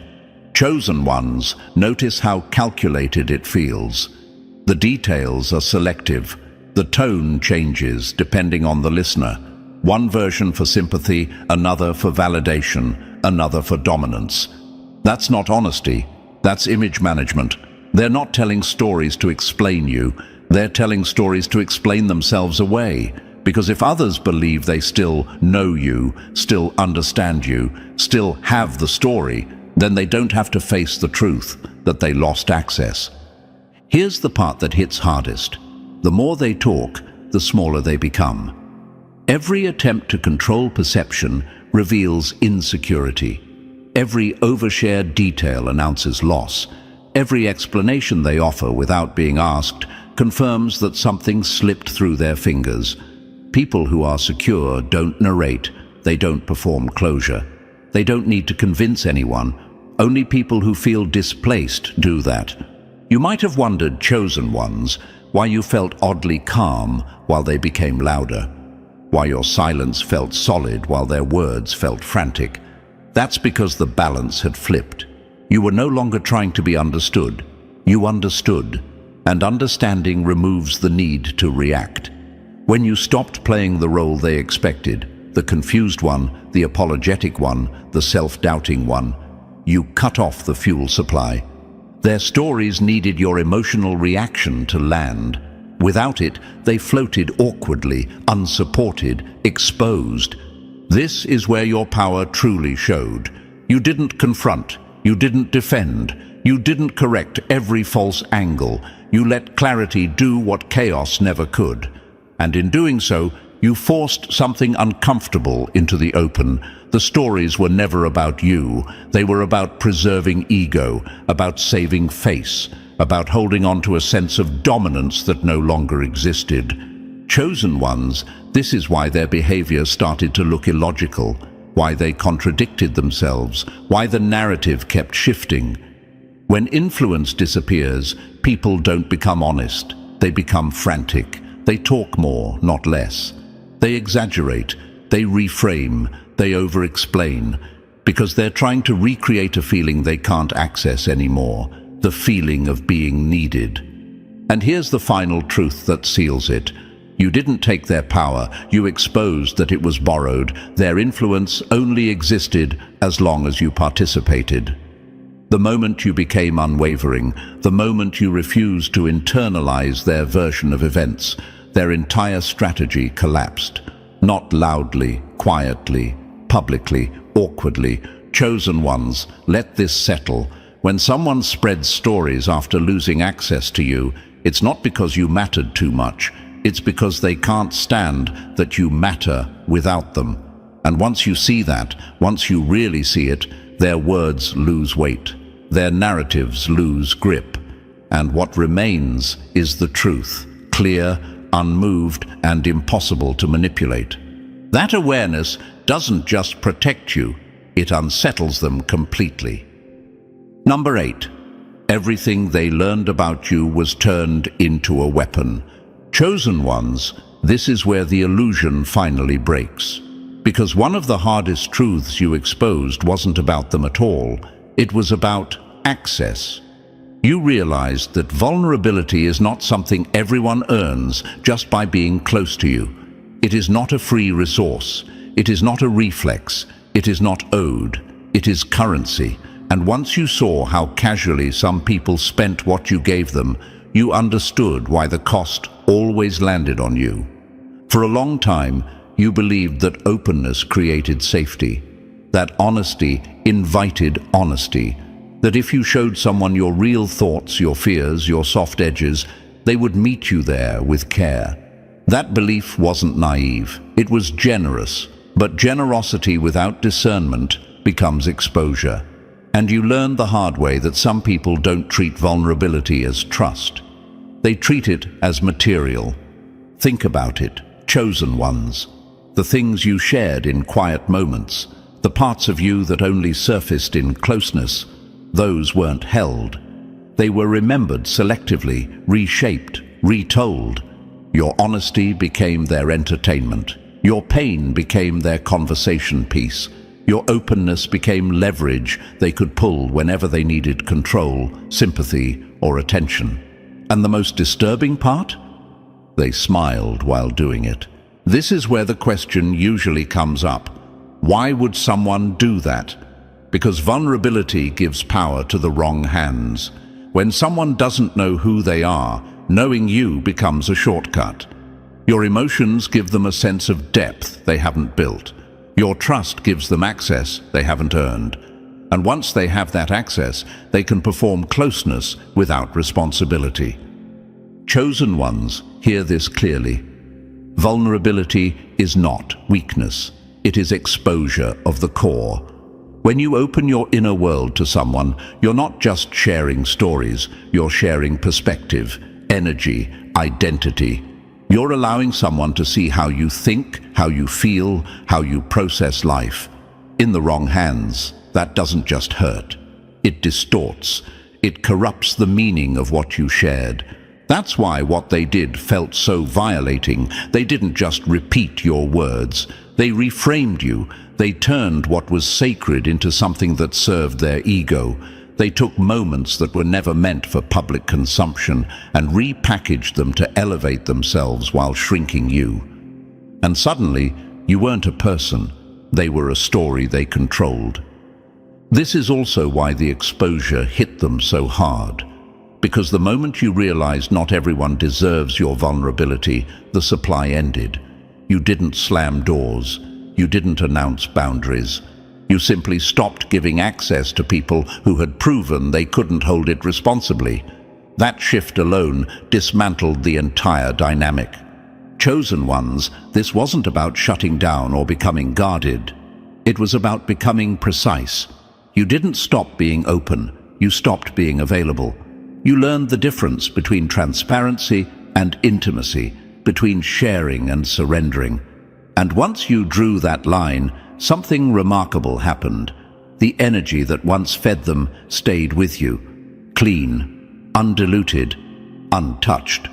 Chosen ones, notice how calculated it feels. The details are selective. The tone changes depending on the listener. One version for sympathy, another for validation, another for dominance. That's not honesty. That's image management. They're not telling stories to explain you. They're telling stories to explain themselves away. Because if others believe they still know you, still understand you, still have the story, then they don't have to face the truth that they lost access. Here's the part that hits hardest. The more they talk, the smaller they become. Every attempt to control perception reveals insecurity. Every overshared detail announces loss. Every explanation they offer without being asked confirms that something slipped through their fingers. People who are secure don't narrate. They don't perform closure. They don't need to convince anyone. Only people who feel displaced do that. You might have wondered, chosen ones, why you felt oddly calm while they became louder. Why your silence felt solid while their words felt frantic. That's because the balance had flipped. You were no longer trying to be understood. You understood, and understanding removes the need to react. When you stopped playing the role they expected, the confused one, the apologetic one, the self-doubting one, you cut off the fuel supply. Their stories needed your emotional reaction to land. Without it, they floated awkwardly, unsupported, exposed. This is where your power truly showed. You didn't confront, you didn't defend, you didn't correct every false angle. You let clarity do what chaos never could. And in doing so, you forced something uncomfortable into the open. The stories were never about you. They were about preserving ego, about saving face, about holding on to a sense of dominance that no longer existed. Chosen ones, this is why their behavior started to look illogical, why they contradicted themselves, why the narrative kept shifting. When influence disappears, people don't become honest. They become frantic. They talk more, not less. They exaggerate, they reframe, they over-explain, because they're trying to recreate a feeling they can't access anymore, the feeling of being needed. And here's the final truth that seals it. You didn't take their power, you exposed that it was borrowed. Their influence only existed as long as you participated. The moment you became unwavering, the moment you refused to internalize their version of events, their entire strategy collapsed. Not loudly, quietly, publicly, awkwardly. Chosen ones, let this settle. When someone spreads stories after losing access to you, it's not because you mattered too much. It's because they can't stand that you matter without them. And once you see that, once you really see it, their words lose weight. Their narratives lose grip. And what remains is the truth, clear, unmoved, and impossible to manipulate. That awareness doesn't just protect you, it unsettles them completely. Number 8. Everything they learned about you was turned into a weapon. Chosen ones, this is where the illusion finally breaks. Because one of the hardest truths you exposed wasn't about them at all. It was about access. You realized that vulnerability is not something everyone earns just by being close to you. It is not a free resource. It is not a reflex. It is not owed. It is currency. And once you saw how casually some people spent what you gave them, you understood why the cost always landed on you. For a long time, you believed that openness created safety, that honesty invited honesty, that if you showed someone your real thoughts, your fears, your soft edges, they would meet you there with care. That belief wasn't naive, it was generous, but generosity without discernment becomes exposure. And you learned the hard way that some people don't treat vulnerability as trust. They treat it as material. Think about it, chosen ones. The things you shared in quiet moments, the parts of you that only surfaced in closeness, those weren't held. They were remembered selectively, reshaped, retold. Your honesty became their entertainment. Your pain became their conversation piece. Your openness became leverage they could pull whenever they needed control, sympathy, or attention. And the most disturbing part? They smiled while doing it. This is where the question usually comes up. Why would someone do that? Because vulnerability gives power to the wrong hands. When someone doesn't know who they are, knowing you becomes a shortcut. Your emotions give them a sense of depth they haven't built. Your trust gives them access they haven't earned. And once they have that access, they can perform closeness without responsibility. Chosen ones hear this clearly. Vulnerability is not weakness. It is exposure of the core. When you open your inner world to someone, you're not just sharing stories, you're sharing perspective, energy, identity. You're allowing someone to see how you think, how you feel, how you process life. In the wrong hands, that doesn't just hurt. It distorts. It corrupts the meaning of what you shared. That's why what they did felt so violating. They didn't just repeat your words. They reframed you. They turned what was sacred into something that served their ego. They took moments that were never meant for public consumption and repackaged them to elevate themselves while shrinking you. And suddenly, you weren't a person. They were a story they controlled. This is also why the exposure hit them so hard. Because the moment you realized not everyone deserves your vulnerability, the supply ended. You didn't slam doors. You didn't announce boundaries. You simply stopped giving access to people who had proven they couldn't hold it responsibly. That shift alone dismantled the entire dynamic. Chosen ones, this wasn't about shutting down or becoming guarded. It was about becoming precise. You didn't stop being open. You stopped being available. You learned the difference between transparency and intimacy, between sharing and surrendering. And once you drew that line, something remarkable happened. The energy that once fed them stayed with you, clean, undiluted, untouched.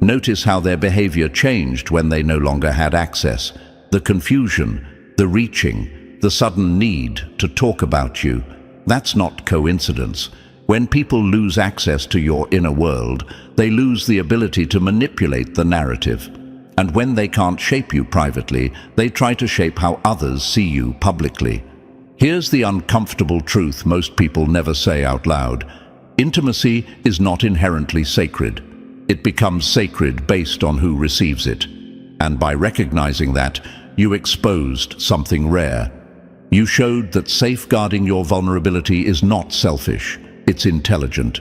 Notice how their behavior changed when they no longer had access. The confusion, the reaching, the sudden need to talk about you. That's not coincidence. When people lose access to your inner world, they lose the ability to manipulate the narrative. And when they can't shape you privately, they try to shape how others see you publicly. Here's the uncomfortable truth most people never say out loud. Intimacy is not inherently sacred. It becomes sacred based on who receives it. And by recognizing that, you exposed something rare. You showed that safeguarding your vulnerability is not selfish. It's intelligent.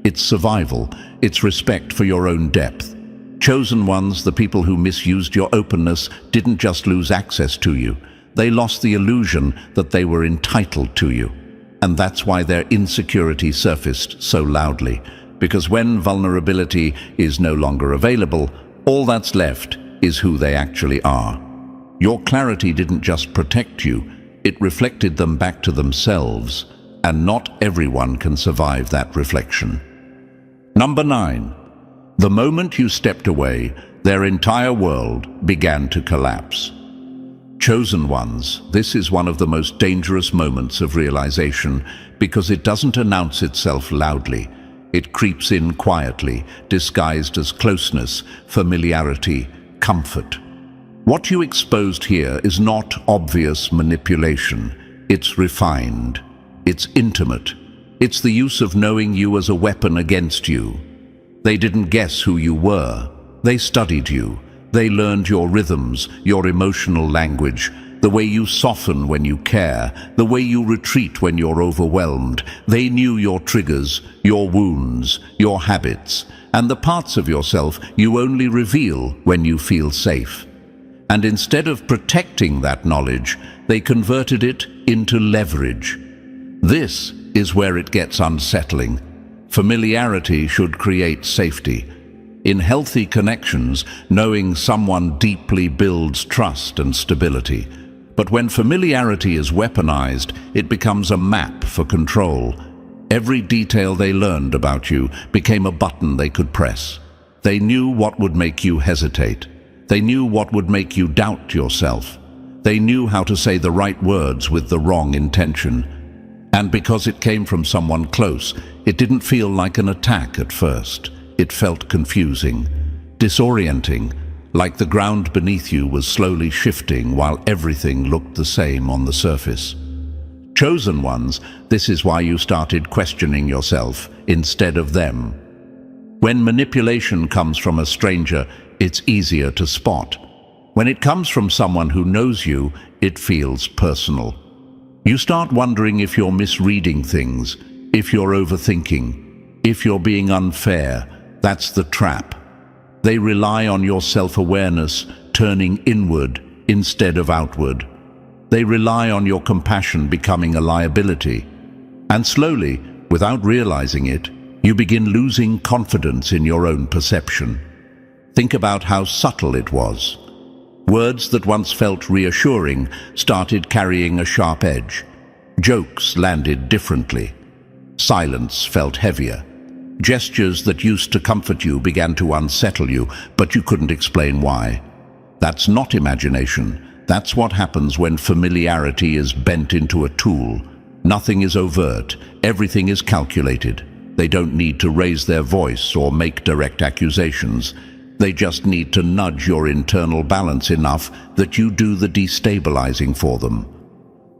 It's survival. It's respect for your own depth. Chosen ones, the people who misused your openness, didn't just lose access to you. They lost the illusion that they were entitled to you. And that's why their insecurity surfaced so loudly. Because when vulnerability is no longer available, all that's left is who they actually are. Your clarity didn't just protect you, it reflected them back to themselves. And not everyone can survive that reflection. Number 9. The moment you stepped away, their entire world began to collapse. Chosen ones, this is one of the most dangerous moments of realization because it doesn't announce itself loudly. It creeps in quietly, disguised as closeness, familiarity, comfort. What you exposed here is not obvious manipulation. It's refined. It's intimate. It's the use of knowing you as a weapon against you. They didn't guess who you were. They studied you. They learned your rhythms, your emotional language, the way you soften when you care, the way you retreat when you're overwhelmed. They knew your triggers, your wounds, your habits, and the parts of yourself you only reveal when you feel safe. And instead of protecting that knowledge, they converted it into leverage. This is where it gets unsettling. Familiarity should create safety. In healthy connections, knowing someone deeply builds trust and stability. But when familiarity is weaponized, it becomes a map for control. Every detail they learned about you became a button they could press. They knew what would make you hesitate. They knew what would make you doubt yourself. They knew how to say the right words with the wrong intention. And because it came from someone close, it didn't feel like an attack at first. It felt confusing, disorienting, like the ground beneath you was slowly shifting while everything looked the same on the surface. Chosen ones, this is why you started questioning yourself instead of them. When manipulation comes from a stranger, it's easier to spot. When it comes from someone who knows you, it feels personal. You start wondering if you're misreading things, if you're overthinking, if you're being unfair. That's the trap. They rely on your self-awareness turning inward instead of outward. They rely on your compassion becoming a liability. And slowly, without realizing it, you begin losing confidence in your own perception. Think about how subtle it was. Words that once felt reassuring started carrying a sharp edge. Jokes landed differently. Silence felt heavier. Gestures that used to comfort you began to unsettle you, but you couldn't explain why. That's not imagination. That's what happens when familiarity is bent into a tool. Nothing is overt. Everything is calculated. They don't need to raise their voice or make direct accusations. They just need to nudge your internal balance enough that you do the destabilizing for them.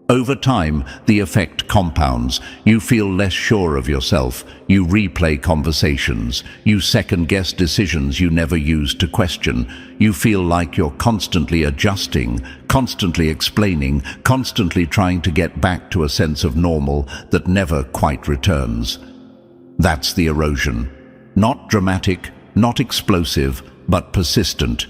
Over time, the effect compounds. You feel less sure of yourself. You replay conversations. You second-guess decisions you never used to question. You feel like you're constantly adjusting, constantly explaining, constantly trying to get back to a sense of normal that never quite returns. That's the erosion. Not dramatic, not explosive, but persistent.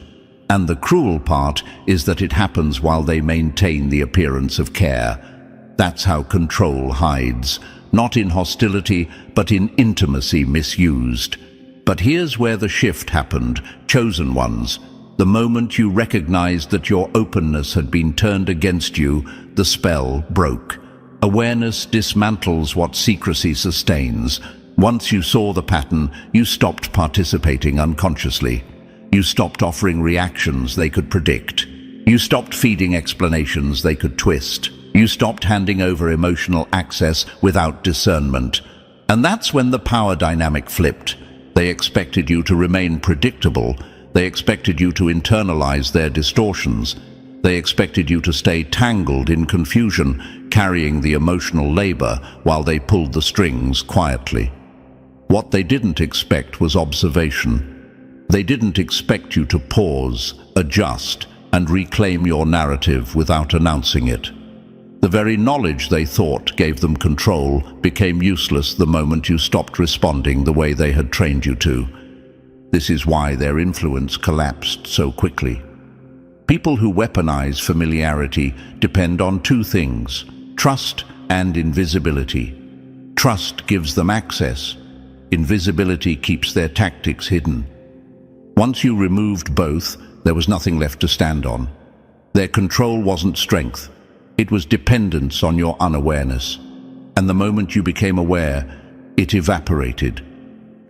And the cruel part is that it happens while they maintain the appearance of care. That's how control hides, not in hostility, but in intimacy misused. But here's where the shift happened, chosen ones. The moment you recognized that your openness had been turned against you, the spell broke. Awareness dismantles what secrecy sustains. Once you saw the pattern, you stopped participating unconsciously. You stopped offering reactions they could predict. You stopped feeding explanations they could twist. You stopped handing over emotional access without discernment. And that's when the power dynamic flipped. They expected you to remain predictable. They expected you to internalize their distortions. They expected you to stay tangled in confusion, carrying the emotional labor while they pulled the strings quietly. What they didn't expect was observation. They didn't expect you to pause, adjust, and reclaim your narrative without announcing it. The very knowledge they thought gave them control became useless the moment you stopped responding the way they had trained you to. This is why their influence collapsed so quickly. People who weaponize familiarity depend on two things: trust and invisibility. Trust gives them access. Invisibility keeps their tactics hidden. Once you removed both, there was nothing left to stand on. Their control wasn't strength. It was dependence on your unawareness. And the moment you became aware, it evaporated.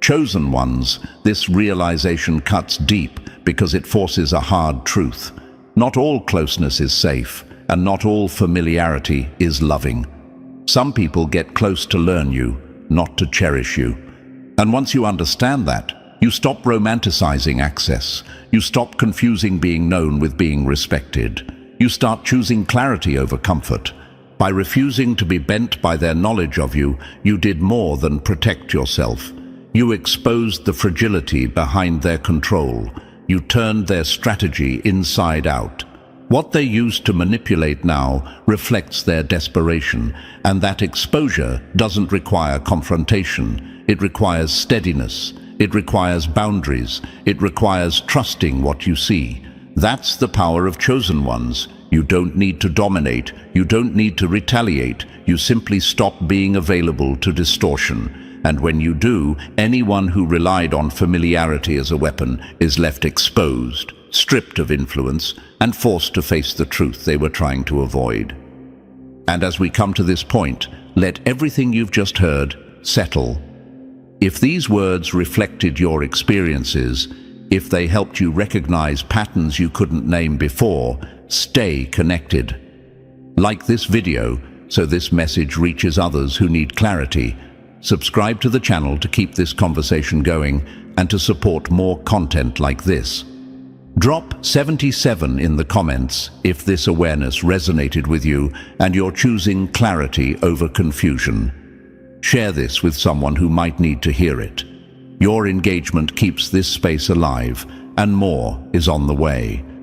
Chosen ones, this realization cuts deep because it forces a hard truth. Not all closeness is safe, and not all familiarity is loving. Some people get close to learn you, not to cherish you. And once you understand that, you stop romanticizing access. You stop confusing being known with being respected. You start choosing clarity over comfort. By refusing to be bent by their knowledge of you, you did more than protect yourself. You exposed the fragility behind their control. You turned their strategy inside out. What they used to manipulate now reflects their desperation, and that exposure doesn't require confrontation. It requires steadiness. It requires boundaries. It requires trusting what you see. That's the power of chosen ones. You don't need to dominate. You don't need to retaliate. You simply stop being available to distortion. And when you do, anyone who relied on familiarity as a weapon is left exposed, stripped of influence, and forced to face the truth they were trying to avoid. And as we come to this point, let everything you've just heard settle. If these words reflected your experiences, If they helped you recognize patterns you couldn't name before, stay connected. Like this video so this message reaches others who need clarity. Subscribe to the channel to keep this conversation going and to support more content like this. Drop 77 in the comments if this awareness resonated with you and you're choosing clarity over confusion. Share this with someone who might need to hear it. Your engagement keeps this space alive, and more is on the way.